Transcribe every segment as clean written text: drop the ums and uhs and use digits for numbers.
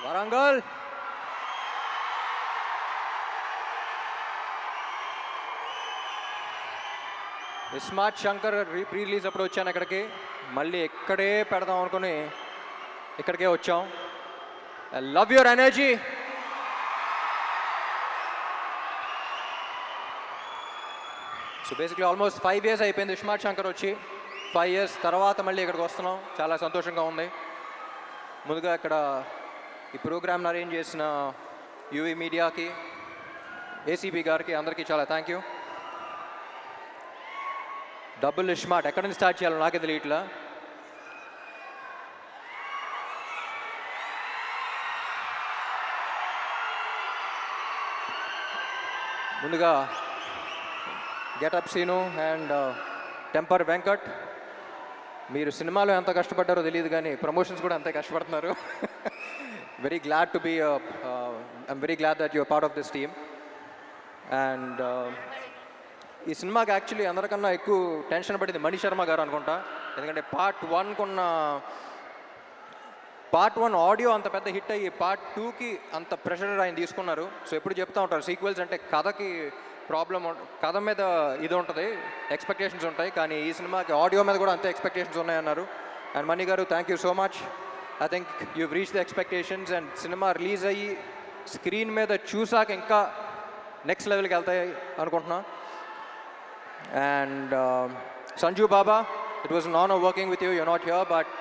Warangal smart Shankar pre release అప్పుడు వచ్చాను ఇక్కడికి, మళ్ళీ ఇక్కడే పెడదాం అనుకుని ఇక్కడికే వచ్చాం. I love your energy. So basically almost 5 years అయిపోయింది స్మార్ట్ శంకర్ వచ్చి. 5 years తర్వాత మళ్ళీ ఇక్కడికి వస్తున్నాం, చాలా సంతోషంగా ఉంది. ముందుగా ఇక్కడ ఈ ప్రోగ్రామ్ని అరేంజ్ చేసిన యూవీ మీడియాకి, ఏసీబీ గారికి, అందరికీ చాలా థ్యాంక్ యూ. డబుల్ స్మార్ట్ ఎక్కడి నుంచి స్టార్ట్ చేయాలో నాకే తెలియట్లా. ముందుగా Getup Seenu and Temper Venkat, మీరు సినిమాలో ఎంత కష్టపడ్డారో తెలియదు కానీ ప్రమోషన్స్ కూడా అంతే కష్టపడుతున్నారు. Very glad to be I'm very glad that your part of this team. And ఈ సినిమాకి యాక్చువల్లీ అందరికన్నా ఎక్కువ టెన్షన్ పడింది మణి శర్మ గారు అనుకుంటా. ఎందుకంటే పార్ట్ 1 ఆడియో అంత పెద్ద హిట్ అయ్యి పార్ట్ 2కి అంత ప్రెషర్ ఆయన తీసుకున్నారు. సో ఎప్పుడు చెప్తూ ఉంటారు సీక్వెల్స్ అంటే కథకి ప్రాబ్లం, కథ మీద ఇది ఉంటుంది, ఎక్స్పెక్టేషన్స్ ఉంటాయి, కానీ ఈ సినిమాకి ఆడియో మీద కూడా అంతే ఎక్స్పెక్టేషన్స్ ఉన్నాయన్నారు. And Mani garu thank you so much. I think you've reach the expectations. And cinema release అయ్యి స్క్రీన్ మీద చూసాక ఇంకా నెక్స్ట్ లెవెల్కి వెళ్తాయి అనుకుంటున్నా. And Sanju Baba, it was non working with you, you not here, but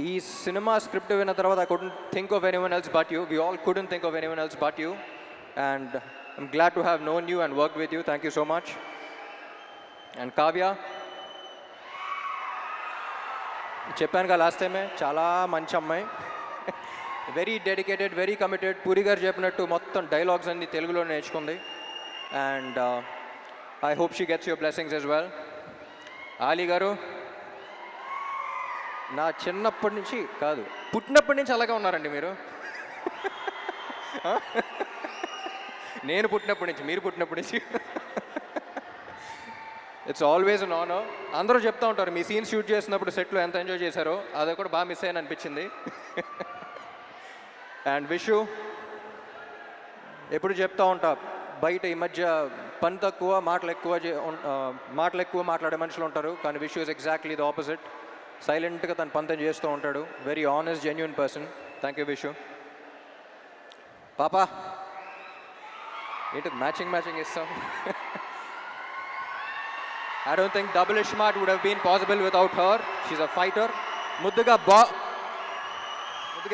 ఈ సినిమా స్క్రిప్ట్ విన్న తర్వాత I couldn't think of anyone else but you. We all couldn't think of anyone else but you. And I'm glad to have known you and worked with you. Thank you so much. And Kavya, చెప్పాను కదా last టైమే, చాలా మంచి అమ్మాయి, very dedicated, very committed. Puri గారు చెప్పినట్టు మొత్తం dialogues అన్ని తెలుగులో నేర్చుకుంది. And I hope she gets your blessings as well. Ali గారు, నా చిన్నప్పటి నుంచి కాదు, పుట్టినప్పటి నుంచి అలాగే ఉన్నారండి మీరు. నేను పుట్టినప్పటి నుంచి, మీరు పుట్టినప్పటి నుంచి. It's always an honour. అందరూ చెప్తూ ఉంటారు మీ సీన్ షూట్ చేసినప్పుడు సెట్లో ఎంత ఎంజాయ్ చేశారో, అది కూడా బాగా మిస్ అయ్యాను అనిపించింది. అండ్ విషు, ఎప్పుడు చెప్తూ ఉంటా బయట ఈ మధ్య పని తక్కువ మాటలు ఎక్కువ మాట్లాడే మనుషులు ఉంటారు, కానీ Vishu is exactly the opposite. సైలెంట్గా తన పని తను చేస్తూ ఉంటాడు. Very honest, genuine person. Thank you Vishu. పాపా ఏంటి మ్యాచింగ్ ఇస్తాం. I don't think double Ishmat would have been possible without her. She's a fighter. ముద్దుగా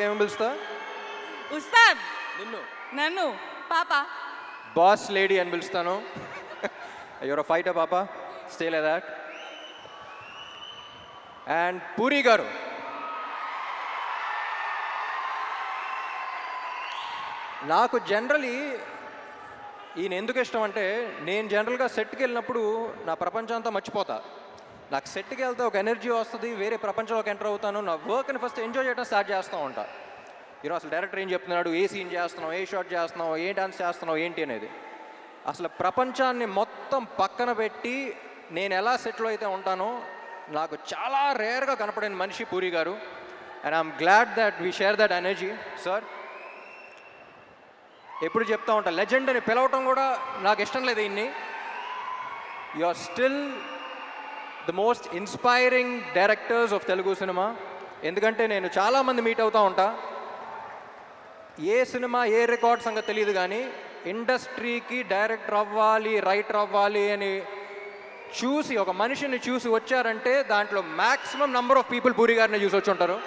ఏమని పిలుస్తా? ఉస్తాద్. నిన్ను నన్ను పాపా. బాస్ లేడీ అని పిలుస్తాను. యువర్ అ ఫైటర్ పాపా, stay like that. And puri గారు, నాకు జనరలీ ఈయన ఎందుకు ఇష్టం అంటే, నేను జనరల్గా సెట్కి వెళ్ళినప్పుడు నా ప్రపంచం అంతా మర్చిపోతా. నాకు సెట్కి వెళ్తే ఒక ఎనర్జీ వస్తుంది, వేరే ప్రపంచంలోకి ఎంటర్ అవుతాను. నా వర్క్ని ఫస్ట్ ఎంజాయ్ చేయడం స్టార్ట్ చేస్తూ ఉంటా. ఈరోజు అసలు డైరెక్టర్ ఏం చెప్తున్నాడు, ఏ సీన్ చేస్తున్నావు, ఏ షాట్ చేస్తున్నావు, ఏ డాన్స్ చేస్తున్నావు ఏంటి అనేది, అసలు ప్రపంచాన్ని మొత్తం పక్కన పెట్టి నేను ఎలా సెట్లో అయితే ఉంటానో నాకు చాలా రేర్గా కనపడిన మనిషి పూరి గారు. And I'm glad that we share that energy. Sir ఎప్పుడు చెప్తా ఉంటా, లెజెండ్ అని పిలవటం కూడా నాకు ఇష్టం లేదు. ఇన్ని you are still the most inspiring directors of Telugu cinema. ఎందుకంటే నేను చాలామంది మీట్ అవుతూ ఉంటా, ఏ సినిమా ఏ రికార్డ్ సంగతి తెలియదు, కానీ ఇండస్ట్రీకి డైరెక్టర్ అవ్వాలి, రైటర్ అవ్వాలి అని చూసి ఒక మనిషిని చూసి వచ్చారంటే దాంట్లో maximum number of people puri గారిని చూసి వచ్చి ఉంటారు.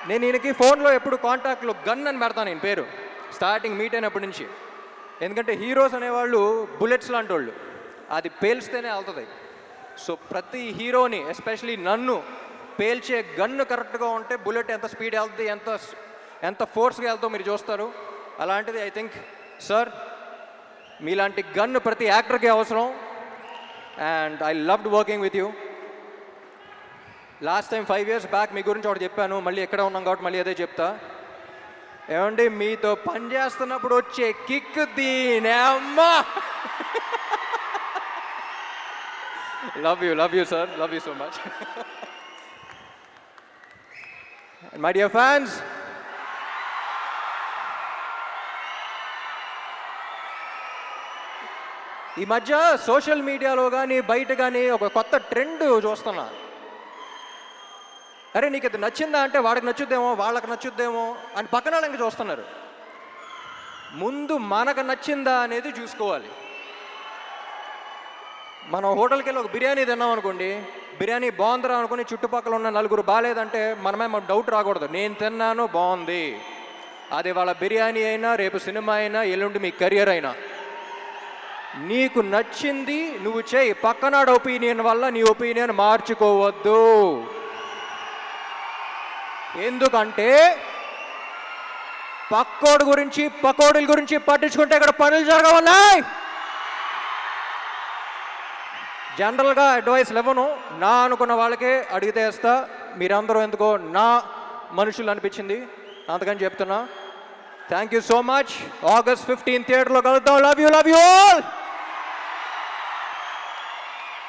నేను ఈయనకి ఫోన్లో ఎప్పుడు కాంటాక్ట్లో గన్ అని పెడతాను నేను పేరు, స్టార్టింగ్ మీట్ అయినప్పటి నుంచి. ఎందుకంటే హీరోస్ అనేవాళ్ళు బుల్లెట్స్ లాంటి వాళ్ళు, అది పేల్స్తేనే వెళ్తుంది. సో ప్రతి హీరోని, ఎస్పెషలీ నన్ను పేల్చే గన్ను కరెక్ట్గా ఉంటే బుల్లెట్ ఎంత స్పీడ్ వెళ్తుంది, ఎంత ఫోర్స్గా వెళ్తుందో మీరు చూస్తారు. అలాంటిది ఐ థింక్ సార్ మీలాంటి గన్ ప్రతి యాక్టర్కి అవసరం. And I loved working with you. Last time 5 years back మీ గురించి ఒకటి చెప్పాను, మళ్ళీ ఎక్కడ ఉన్నాం కాబట్టి మళ్ళీ అదే చెప్తా. ఏమండి, మీతో పని చేస్తున్నప్పుడు వచ్చే కిక్ దీనే అమ్మా. Love you sir, love you so much. My dear fans, ఈ మధ్య సోషల్ మీడియాలో కానీ బయట కానీ ఒక కొత్త ట్రెండ్ చూస్తున్నా. అరే నీకు ఇది నచ్చిందా అంటే వాడికి నచ్చుద్దేమో, వాళ్ళకి నచ్చుద్దేమో అని పక్కన వాళ్ళకి చూస్తున్నారు. ముందు మనకు నచ్చిందా అనేది చూసుకోవాలి. మనం హోటల్కి వెళ్ళి ఒక బిర్యానీ తిన్నాం అనుకోండి, బిర్యానీ బాగుందిరా అనుకుని చుట్టుపక్కల ఉన్న నలుగురు బాగాలేదంటే మనమే డౌట్ రాకూడదు. నేను తిన్నాను బాగుంది. అది వాళ్ళ బిర్యానీ అయినా, రేపు సినిమా అయినా, ఎల్లుండి మీ కెరియర్ అయినా, నీకు నచ్చింది నువ్వు చేయి. పక్కనాడు ఒపీనియన్ వల్ల నీ ఒపీనియన్ మార్చుకోవద్దు. ఎందుకంటే పక్కోడి గురించి పకోడీల గురించి పట్టించుకుంటే ఇక్కడ పనులు జరగవున్నాయి. జనరల్గా అడ్వైస్లు ఇవ్వను, నా అనుకున్న వాళ్ళకే అడిగితే వేస్తా. మీరందరూ ఎందుకో నా మనుషులు అనిపించింది, అందుకని చెప్తున్నా. Thank you so much. August 15 థియేటర్లో కలుద్దాం. Love you all.